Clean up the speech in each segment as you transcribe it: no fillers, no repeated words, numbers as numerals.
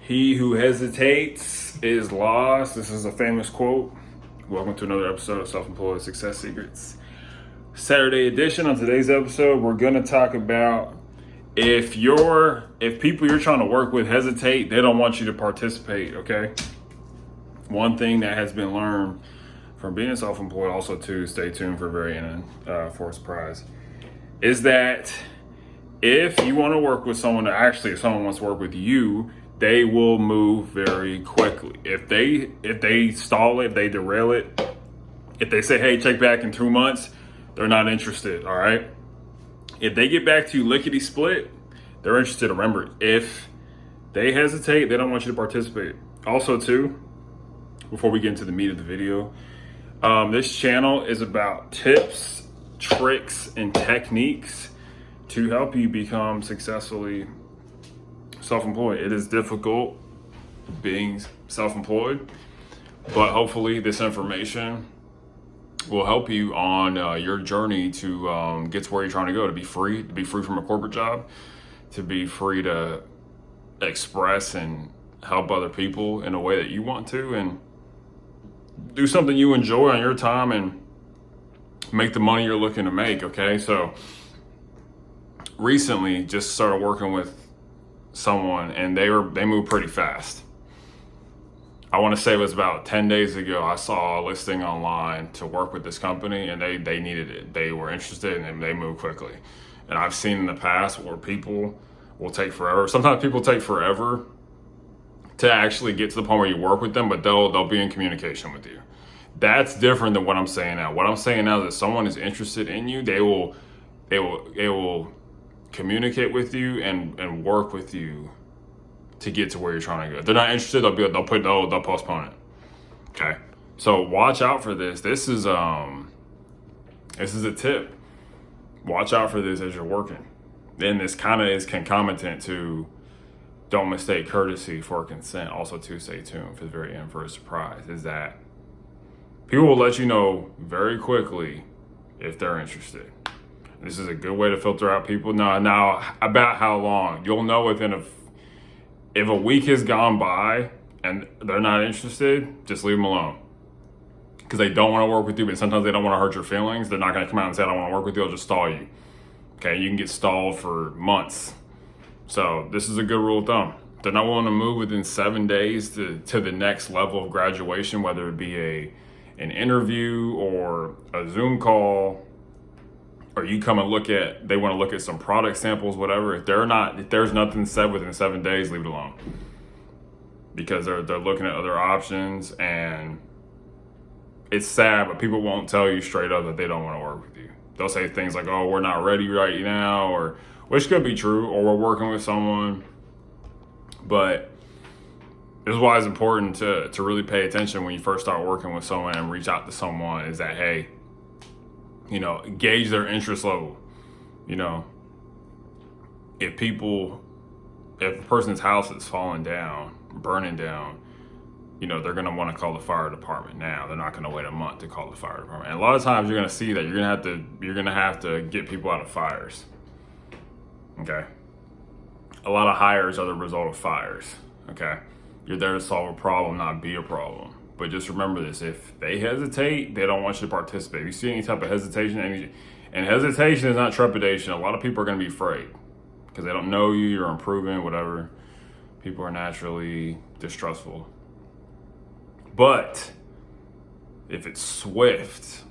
He who hesitates is lost. This is a famous quote. Welcome to another episode of Self-Employed Success Secrets. Saturday edition. On today's episode, we're going to talk about if people you're trying to work with hesitate, they don't want you to participate, okay? One thing that has been learned from being self-employed, also too, stay tuned for very end for a surprise, is that if you want to work with someone, if someone wants to work with you, they will move very quickly. If they stall it, if they derail it, if they say, hey, check back in 2 months, they're not interested, all right? If they get back to you lickety-split, they're interested. Remember, if they hesitate, they don't want you to participate. Also, too, before we get into the meat of the video, this channel is about tips, tricks, and techniques to help you become successfully self-employed. It is difficult being self-employed, but hopefully this information will help you on your journey to get to where you're trying to go, to be free from a corporate job, to be free to express and help other people in a way that you want to, and do something you enjoy on your time and make the money you're looking to make, okay? So recently just started working with someone and they moved pretty fast. I want to say it was about 10 days ago, I saw a listing online to work with this company and they needed it. They were interested and they moved quickly. And I've seen in the past where people will take forever. Sometimes people take forever to actually get to the point where you work with them, but they'll be in communication with you. That's different than what I'm saying now. What I'm saying now is that someone is interested in you, they will communicate with you and work with you to get to where you're trying to go. If they're not interested, they'll postpone it. Okay. So watch out for this. This is a tip. Watch out for this as you're working. Then this kind of is concomitant to don't mistake courtesy for consent. Also to stay tuned for the very end for a surprise, is that people will let you know very quickly if they're interested. This is a good way to filter out people. Now about how long? You'll know within if a week has gone by and they're not interested, just leave them alone. Because they don't want to work with you, but sometimes they don't want to hurt your feelings. They're not going to come out and say, I don't want to work with you, they'll just stall you. Okay, you can get stalled for months. So this is a good rule of thumb. If they're not willing to move within 7 days to the next level of graduation, whether it be an interview or a Zoom call, or you come and they want to look at some product samples, whatever. If there's nothing said within 7 days, leave it alone. Because they're looking at other options, and it's sad, but people won't tell you straight up that they don't want to work with you. They'll say things like, oh, we're not ready right now, or which could be true, or we're working with someone. But this is why it's important to really pay attention when you first start working with someone and reach out to someone, is that, hey, gauge their interest level. If a person's house is falling down, burning down, they're going to want to call the fire department now. They're not going to wait a month to call the fire department. And a lot of times you're going to see that you're going to have to get people out of fires. Okay. A lot of hires are the result of fires. Okay. You're there to solve a problem, not be a problem. But just remember this: if they hesitate, they don't want you to participate. If you see any type of hesitation, and hesitation is not trepidation. A lot of people are going to be afraid because they don't know you, you're improving, whatever. People are naturally distrustful. But if it's swift,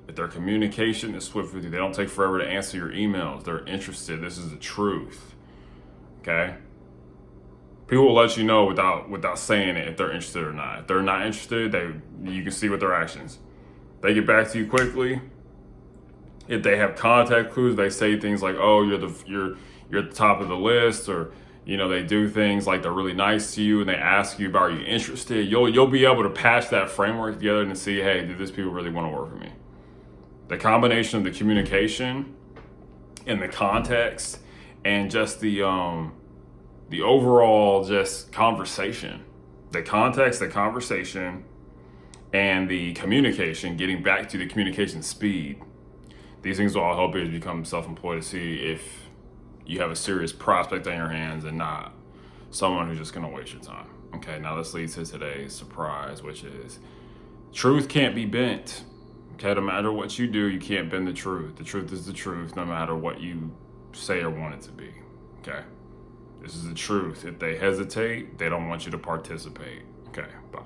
if their communication is swift with you, they don't take forever to answer your emails, they're interested, this is the truth. Okay? People will let you know without saying it if they're interested or not. If they're not interested, you can see with their actions. They get back to you quickly. If they have contact clues, they say things like, "Oh, you're at the top of the list," or they do things like they're really nice to you and they ask you about, are you interested? You'll be able to patch that framework together and see, hey, do these people really want to work with me? The combination of the communication and the context and just the overall just conversation, the context, the conversation, and the communication, getting back to the communication speed. These things will all help you to become self-employed, to see if you have a serious prospect on your hands and not someone who's just going to waste your time. Okay, now this leads to today's surprise, which is truth can't be bent. Okay, no matter what you do, you can't bend the truth. The truth is the truth, no matter what you say or want it to be. Okay, this is the truth. If they hesitate, they don't want you to participate. Okay, bye.